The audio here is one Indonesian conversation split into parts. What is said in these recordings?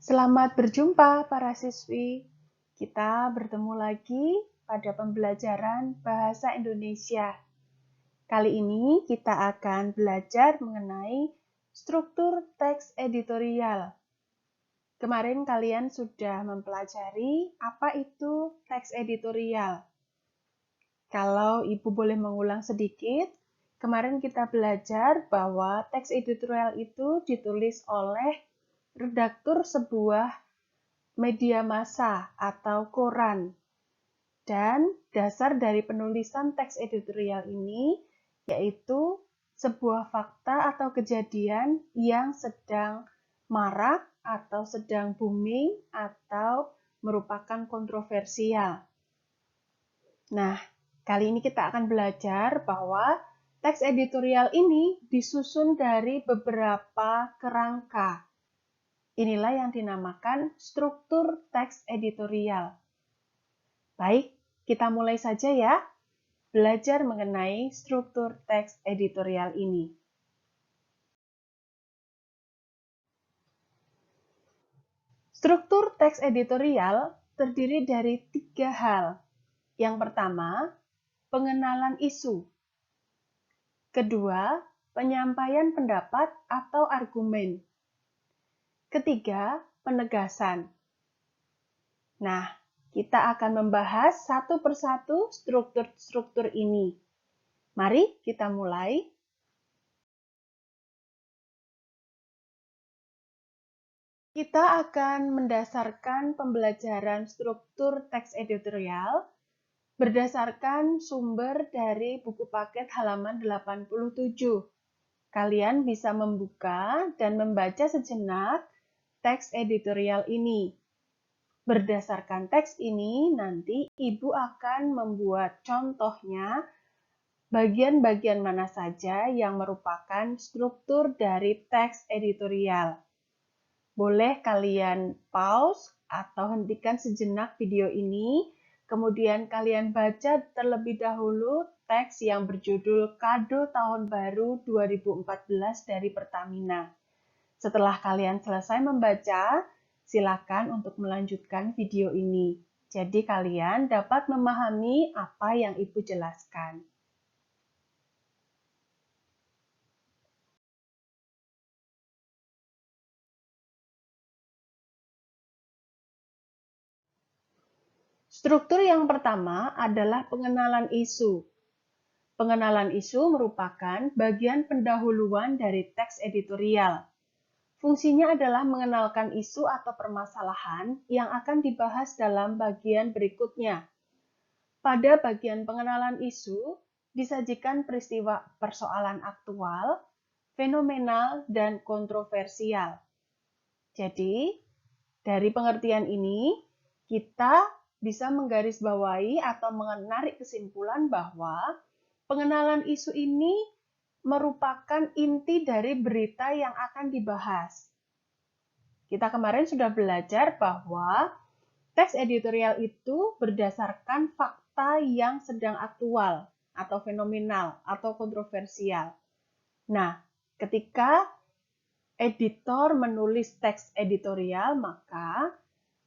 Selamat berjumpa para siswi. Kita bertemu lagi pada pembelajaran Bahasa Indonesia. Kali ini kita akan belajar mengenai struktur teks editorial. Kemarin kalian sudah mempelajari apa itu teks editorial. Kalau Ibu boleh mengulang sedikit, kemarin kita belajar bahwa teks editorial itu ditulis oleh redaktur sebuah media massa atau koran. Dan dasar dari penulisan teks editorial ini yaitu sebuah fakta atau kejadian yang sedang marak atau sedang booming atau merupakan kontroversial. Nah, kali ini kita akan belajar bahwa teks editorial ini disusun dari beberapa kerangka. Inilah yang dinamakan struktur teks editorial. Baik, kita mulai saja ya, belajar mengenai struktur teks editorial ini. Struktur teks editorial terdiri dari 3 hal. Yang pertama, pengenalan isu. Kedua, penyampaian pendapat atau argumen. Ketiga, penegasan. Nah, kita akan membahas satu persatu struktur-struktur ini. Mari kita mulai. Kita akan mendasarkan pembelajaran struktur teks editorial berdasarkan sumber dari buku paket halaman 87. Kalian bisa membuka dan membaca sejenak teks editorial ini. Berdasarkan teks ini, nanti Ibu akan membuat contohnya bagian-bagian mana saja yang merupakan struktur dari teks editorial. Boleh kalian pause atau hentikan sejenak video ini, kemudian kalian baca terlebih dahulu teks yang berjudul Kado Tahun Baru 2014 dari Pertamina. Setelah kalian selesai membaca, silakan untuk melanjutkan video ini. Jadi kalian dapat memahami apa yang Ibu jelaskan. Struktur yang pertama adalah pengenalan isu. Pengenalan isu merupakan bagian pendahuluan dari teks editorial. Fungsinya adalah mengenalkan isu atau permasalahan yang akan dibahas dalam bagian berikutnya. Pada bagian pengenalan isu, disajikan peristiwa persoalan aktual, fenomenal, dan kontroversial. Jadi, dari pengertian ini, kita bisa menggarisbawahi atau menarik kesimpulan bahwa pengenalan isu ini merupakan inti dari berita yang akan dibahas. Kita kemarin sudah belajar bahwa teks editorial itu berdasarkan fakta yang sedang aktual atau fenomenal atau kontroversial. Nah, ketika editor menulis teks editorial, maka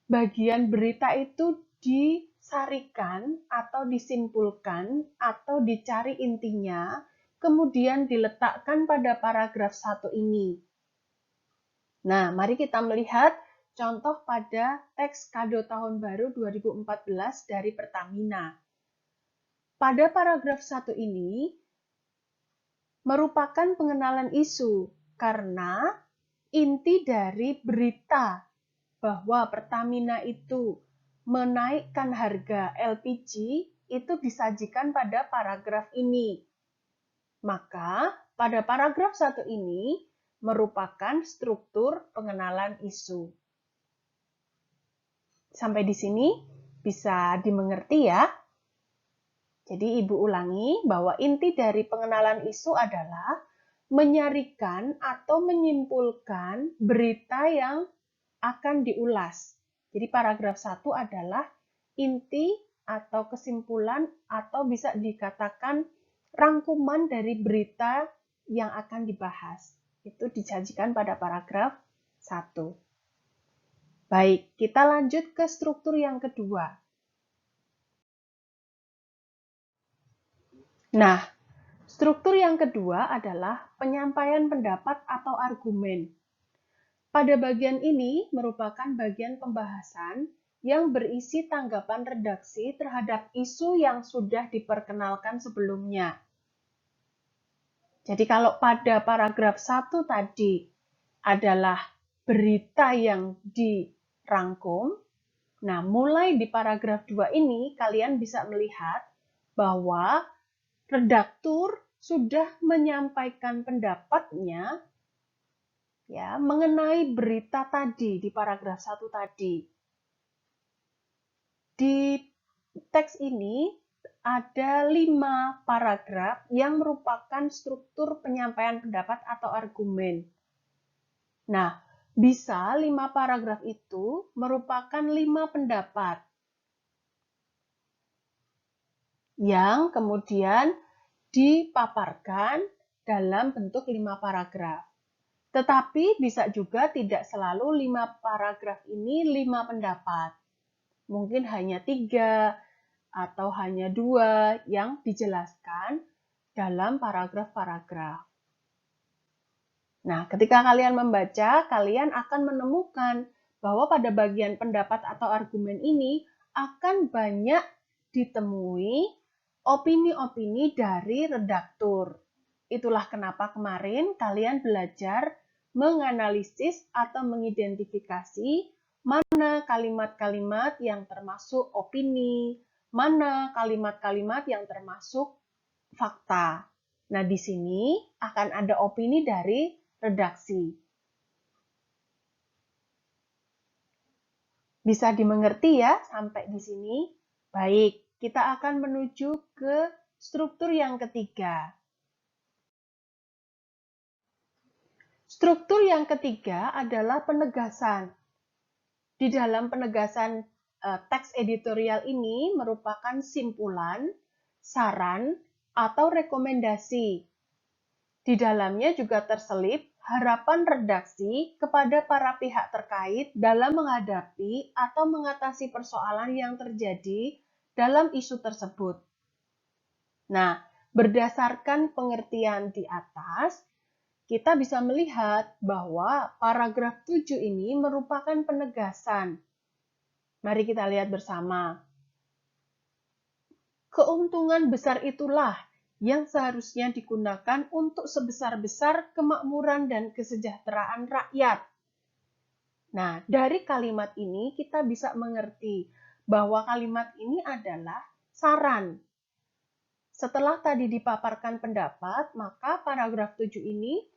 bagian berita itu disarikan atau disimpulkan atau dicari intinya, kemudian diletakkan pada paragraf 1 ini. Nah, mari kita melihat contoh pada teks Kado Tahun Baru 2014 dari Pertamina. Pada paragraf 1 ini merupakan pengenalan isu karena inti dari berita bahwa Pertamina itu menaikkan harga LPG itu disajikan pada paragraf ini. Maka pada paragraf 1 ini merupakan struktur pengenalan isu. Sampai di sini bisa dimengerti ya? Jadi Ibu ulangi bahwa inti dari pengenalan isu adalah menyarikan atau menyimpulkan berita yang akan diulas. Jadi paragraf 1 adalah inti atau kesimpulan atau bisa dikatakan rangkuman dari berita yang akan dibahas. Itu disajikan pada paragraf 1. Baik, kita lanjut ke struktur yang kedua. Nah, struktur yang kedua adalah penyampaian pendapat atau argumen. Pada bagian ini merupakan bagian pembahasan yang berisi tanggapan redaksi terhadap isu yang sudah diperkenalkan sebelumnya. Jadi kalau pada paragraf 1 tadi adalah berita yang dirangkum, nah mulai di paragraf 2 ini kalian bisa melihat bahwa redaktur sudah menyampaikan pendapatnya ya mengenai berita tadi di paragraf 1 tadi. Di teks ini ada 5 paragraf yang merupakan struktur penyampaian pendapat atau argumen. Nah, bisa 5 paragraf itu merupakan 5 pendapat yang kemudian dipaparkan dalam bentuk 5 paragraf. Tetapi bisa juga tidak selalu 5 paragraf ini 5 pendapat. Mungkin hanya 3 atau hanya 2 yang dijelaskan dalam paragraf-paragraf. Nah, ketika kalian membaca, kalian akan menemukan bahwa pada bagian pendapat atau argumen ini akan banyak ditemui opini-opini dari redaktur. Itulah kenapa kemarin kalian belajar menganalisis atau mengidentifikasi mana kalimat-kalimat yang termasuk opini, mana kalimat-kalimat yang termasuk fakta. Nah, di sini akan ada opini dari redaksi. Bisa dimengerti ya sampai di sini? Baik, kita akan menuju ke struktur yang ketiga. Struktur yang ketiga adalah penegasan. Di dalam penegasan teks editorial ini merupakan simpulan, saran, atau rekomendasi. Di dalamnya juga terselip harapan redaksi kepada para pihak terkait dalam menghadapi atau mengatasi persoalan yang terjadi dalam isu tersebut. Nah, berdasarkan pengertian di atas, kita bisa melihat bahwa paragraf 7 ini merupakan penegasan. Mari kita lihat bersama. Keuntungan besar itulah yang seharusnya digunakan untuk sebesar-besar kemakmuran dan kesejahteraan rakyat. Nah, dari kalimat ini kita bisa mengerti bahwa kalimat ini adalah saran. Setelah tadi dipaparkan pendapat, maka paragraf 7 ini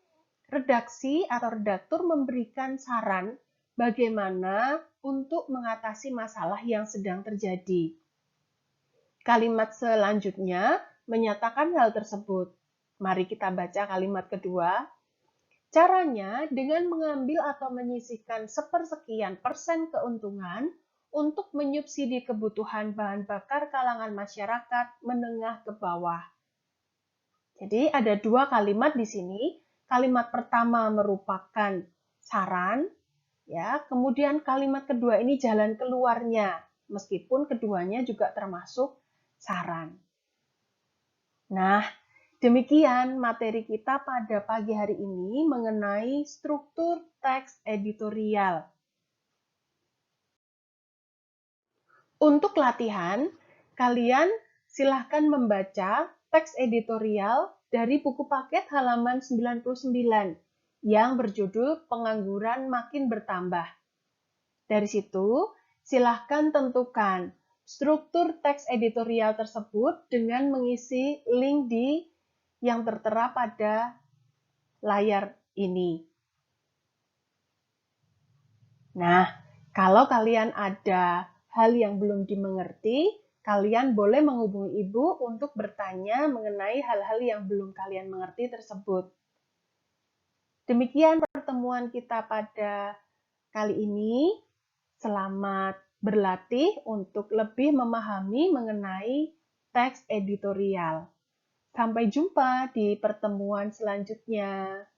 redaksi atau redaktur memberikan saran bagaimana untuk mengatasi masalah yang sedang terjadi. Kalimat selanjutnya menyatakan hal tersebut. Mari kita baca kalimat kedua. Caranya dengan mengambil atau menyisihkan sepersekian persen keuntungan untuk menyubsidi kebutuhan bahan bakar kalangan masyarakat menengah ke bawah. Jadi ada 2 kalimat di sini. Kalimat pertama merupakan saran, ya. Kemudian kalimat kedua ini jalan keluarnya, meskipun keduanya juga termasuk saran. Nah, demikian materi kita pada pagi hari ini mengenai struktur teks editorial. Untuk latihan, kalian silahkan membaca teks editorial dari buku paket halaman 99 yang berjudul Pengangguran Makin Bertambah. Dari situ, silahkan tentukan struktur teks editorial tersebut dengan mengisi link yang tertera pada layar ini. Nah, kalau kalian ada hal yang belum dimengerti, kalian boleh menghubungi ibu untuk bertanya mengenai hal-hal yang belum kalian mengerti tersebut. Demikian pertemuan kita pada kali ini. Selamat berlatih untuk lebih memahami mengenai teks editorial. Sampai jumpa di pertemuan selanjutnya.